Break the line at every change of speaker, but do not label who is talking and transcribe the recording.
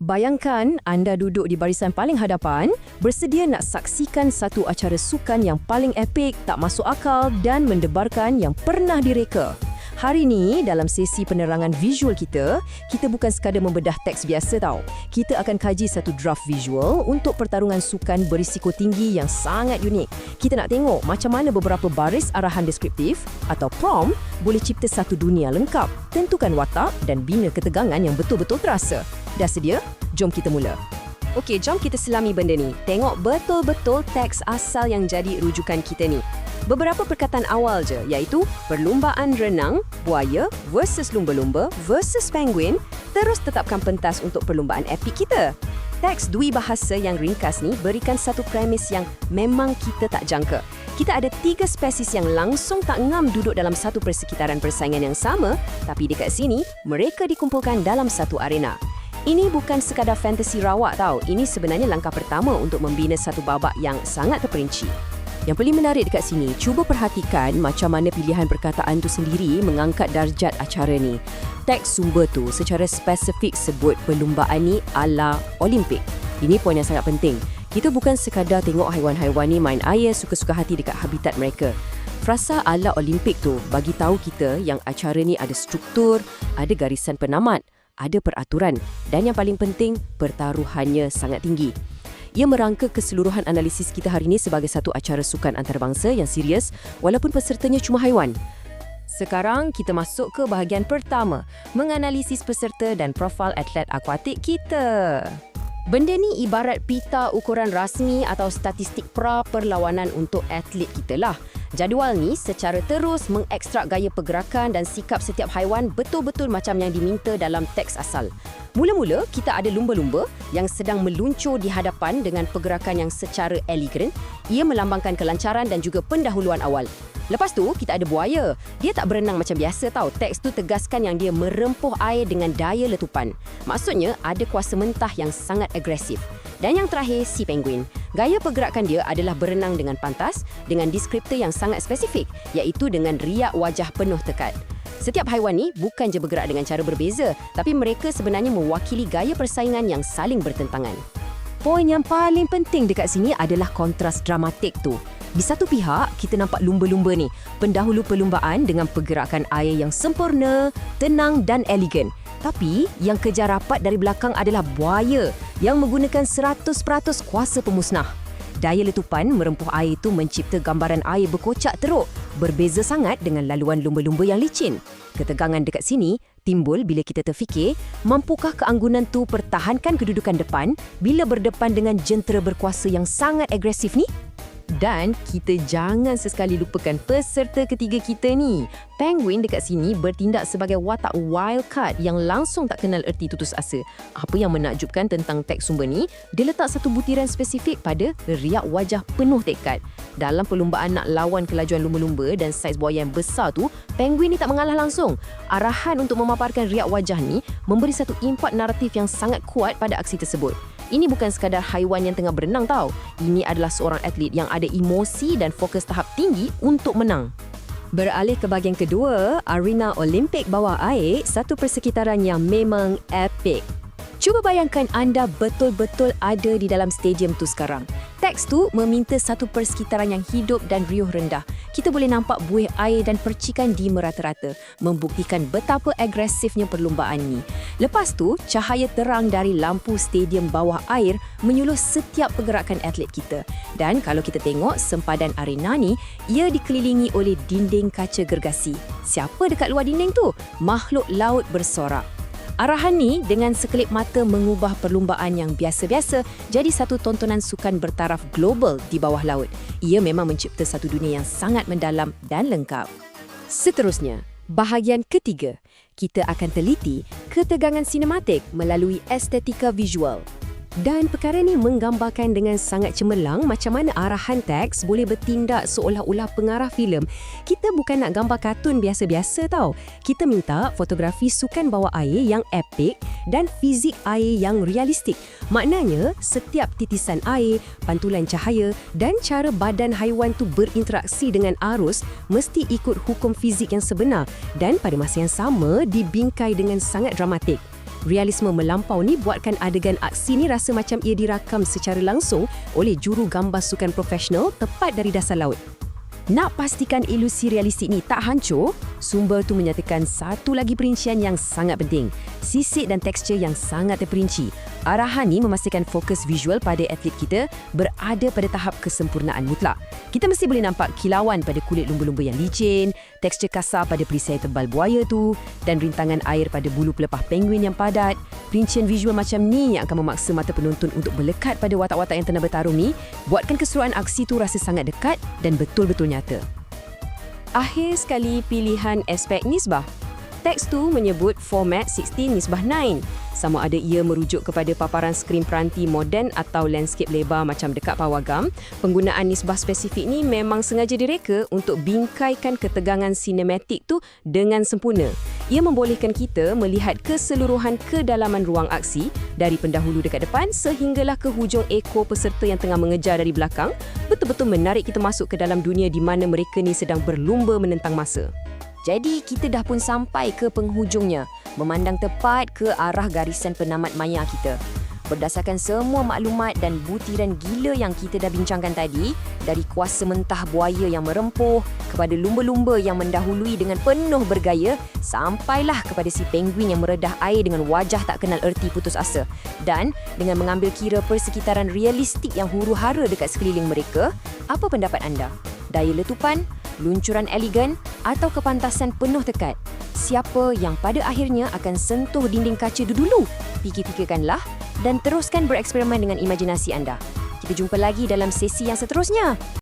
Bayangkan anda duduk di barisan paling hadapan, bersedia nak saksikan satu acara sukan yang paling epik, tak masuk akal dan mendebarkan yang pernah direka. Hari ini, dalam sesi penerangan visual kita bukan sekadar membedah teks biasa tau. Kita akan kaji satu draft visual untuk pertarungan sukan berisiko tinggi yang sangat unik. Kita nak tengok macam mana beberapa baris arahan deskriptif atau prompt boleh cipta satu dunia lengkap, tentukan watak dan bina ketegangan yang betul-betul terasa. Dah sedia? Jom kita mula. Okey, jom kita selami benda ni. Tengok betul-betul teks asal yang jadi rujukan kita ni. Beberapa perkataan awal je, iaitu perlumbaan renang, buaya versus lumba-lumba versus penguin, terus tetapkan pentas untuk perlumbaan epik kita. Teks dui bahasa yang ringkas ni berikan satu premis yang memang kita tak jangka. Kita ada 3 spesies yang langsung tak ngam duduk dalam satu persekitaran persaingan yang sama, tapi dekat sini, mereka dikumpulkan dalam satu arena. Ini bukan sekadar fantasi rawak tau, ini sebenarnya langkah pertama untuk membina satu babak yang sangat terperinci. Yang paling menarik dekat sini, cuba perhatikan macam mana pilihan perkataan tu sendiri mengangkat darjat acara ni. Teks sumber tu secara spesifik sebut perlumbaan ni ala Olimpik. Ini poin yang sangat penting. Kita bukan sekadar tengok haiwan-haiwan ni main air suka-suka hati dekat habitat mereka. Frasa ala Olimpik tu bagi tahu kita yang acara ni ada struktur, ada garisan penamat, ada peraturan dan yang paling penting, pertaruhannya sangat tinggi. Ia merangka keseluruhan analisis kita hari ini sebagai satu acara sukan antarabangsa yang serius walaupun pesertanya cuma haiwan. Sekarang kita masuk ke bahagian pertama, menganalisis peserta dan profil atlet akuatik kita. Benda ni ibarat pita ukuran rasmi atau statistik pra-perlawanan untuk atlet kita lah. Jadual ni secara terus mengekstrak gaya pergerakan dan sikap setiap haiwan betul-betul macam yang diminta dalam teks asal. Mula-mula, kita ada lumba-lumba yang sedang meluncur di hadapan dengan pergerakan yang secara elegan. Ia melambangkan kelancaran dan juga pendahuluan awal. Lepas tu, kita ada buaya. Dia tak berenang macam biasa tau. Teks tu tegaskan yang dia merempuh air dengan daya letupan. Maksudnya, ada kuasa mentah yang sangat agresif. Dan yang terakhir, si penguin. Gaya pergerakan dia adalah berenang dengan pantas, dengan deskriptor yang sangat spesifik, iaitu dengan riak wajah penuh tekad. Setiap haiwan ni bukan je bergerak dengan cara berbeza, tapi mereka sebenarnya mewakili gaya persaingan yang saling bertentangan. Poin yang paling penting dekat sini adalah kontras dramatik tu. Di satu pihak, kita nampak lumba-lumba ni, pendahulu perlumbaan dengan pergerakan air yang sempurna, tenang dan elegan. Tapi, yang kejar rapat dari belakang adalah buaya yang menggunakan 100% kuasa pemusnah. Daya letupan merempuh air itu mencipta gambaran air berkocak teruk, berbeza sangat dengan laluan lumba-lumba yang licin. Ketegangan dekat sini timbul bila kita terfikir, mampukah keanggunan tu pertahankan kedudukan depan bila berdepan dengan jentera berkuasa yang sangat agresif ni? Dan kita jangan sesekali lupakan peserta ketiga kita ni. Penguin dekat sini bertindak sebagai watak wild card yang langsung tak kenal erti tutus asa. Apa yang menakjubkan tentang teks sumber ni, dia letak satu butiran spesifik pada riak wajah penuh tekad. Dalam perlumbaan nak lawan kelajuan lumba-lumba dan saiz buaya yang besar tu, penguin ni tak mengalah langsung. Arahan untuk memaparkan riak wajah ni memberi satu impak naratif yang sangat kuat pada aksi tersebut. Ini bukan sekadar haiwan yang tengah berenang tau. Ini adalah seorang atlet yang ada emosi dan fokus tahap tinggi untuk menang. Beralih ke bahagian kedua, arena Olimpik bawah air, satu persekitaran yang memang epik. Cuba bayangkan anda betul-betul ada di dalam stadium tu sekarang. Teks tu meminta satu persekitaran yang hidup dan riuh rendah. Kita boleh nampak buih air dan percikan di merata-rata, membuktikan betapa agresifnya perlumbaan ni. Lepas tu, cahaya terang dari lampu stadium bawah air menyuluh setiap pergerakan atlet kita. Dan kalau kita tengok sempadan arena ni, ia dikelilingi oleh dinding kaca gergasi. Siapa dekat luar dinding tu? Makhluk laut bersorak. Arahan ni dengan sekelip mata mengubah perlumbaan yang biasa-biasa jadi satu tontonan sukan bertaraf global di bawah laut. Ia memang mencipta satu dunia yang sangat mendalam dan lengkap. Seterusnya, bahagian ketiga, kita akan teliti ketegangan sinematik melalui estetika visual. Dan perkara ni menggambarkan dengan sangat cemerlang macam mana arahan teks boleh bertindak seolah-olah pengarah filem. Kita bukan nak gambar kartun biasa-biasa tau. Kita minta fotografi sukan bawah air yang epik dan fizik air yang realistik. Maknanya, setiap titisan air, pantulan cahaya dan cara badan haiwan tu berinteraksi dengan arus mesti ikut hukum fizik yang sebenar dan pada masa yang sama dibingkai dengan sangat dramatik. Realisme melampau ni buatkan adegan aksi ni rasa macam ia dirakam secara langsung oleh juru gambar sukan profesional tepat dari dasar laut. Nak pastikan ilusi realistik ni tak hancur, sumber tu menyatakan satu lagi perincian yang sangat penting. Sisik dan tekstur yang sangat terperinci. Arahan ni memastikan fokus visual pada atlet kita berada pada tahap kesempurnaan mutlak. Kita mesti boleh nampak kilauan pada kulit lumba-lumba yang licin, tekstur kasar pada perisai tebal buaya tu, dan rintangan air pada bulu pelepah penguin yang padat. Perincian visual macam ni yang akan memaksa mata penonton untuk melekat pada watak-watak yang tengah bertarung ni, buatkan keseruan aksi tu rasa sangat dekat dan betul-betul nyata. Akhir sekali pilihan aspek nisbah. Teks tu menyebut format 16:9. Sama ada ia merujuk kepada paparan skrin peranti moden atau landscape lebar macam dekat pawagam, penggunaan nisbah spesifik ni memang sengaja direka untuk bingkaikan ketegangan sinematik tu dengan sempurna. Ia membolehkan kita melihat keseluruhan kedalaman ruang aksi dari pendahulu dekat depan sehinggalah ke hujung ekor peserta yang tengah mengejar dari belakang, betul-betul menarik kita masuk ke dalam dunia di mana mereka ni sedang berlumba menentang masa.
Jadi kita dah pun sampai ke penghujungnya, memandang tepat ke arah garisan penamat maya kita. Berdasarkan semua maklumat dan butiran gila yang kita dah bincangkan tadi, dari kuasa mentah buaya yang merempuh, kepada lumba-lumba yang mendahului dengan penuh bergaya, sampailah kepada si penguin yang meredah air dengan wajah tak kenal erti putus asa. Dan dengan mengambil kira persekitaran realistik yang huru-hara dekat sekeliling mereka, apa pendapat anda? Daya letupan, luncuran elegan atau kepantasan penuh tekad? Siapa yang pada akhirnya akan sentuh dinding kaca dulu? Fikir-fikirkanlah dan teruskan bereksperimen dengan imajinasi anda. Kita jumpa lagi dalam sesi yang seterusnya.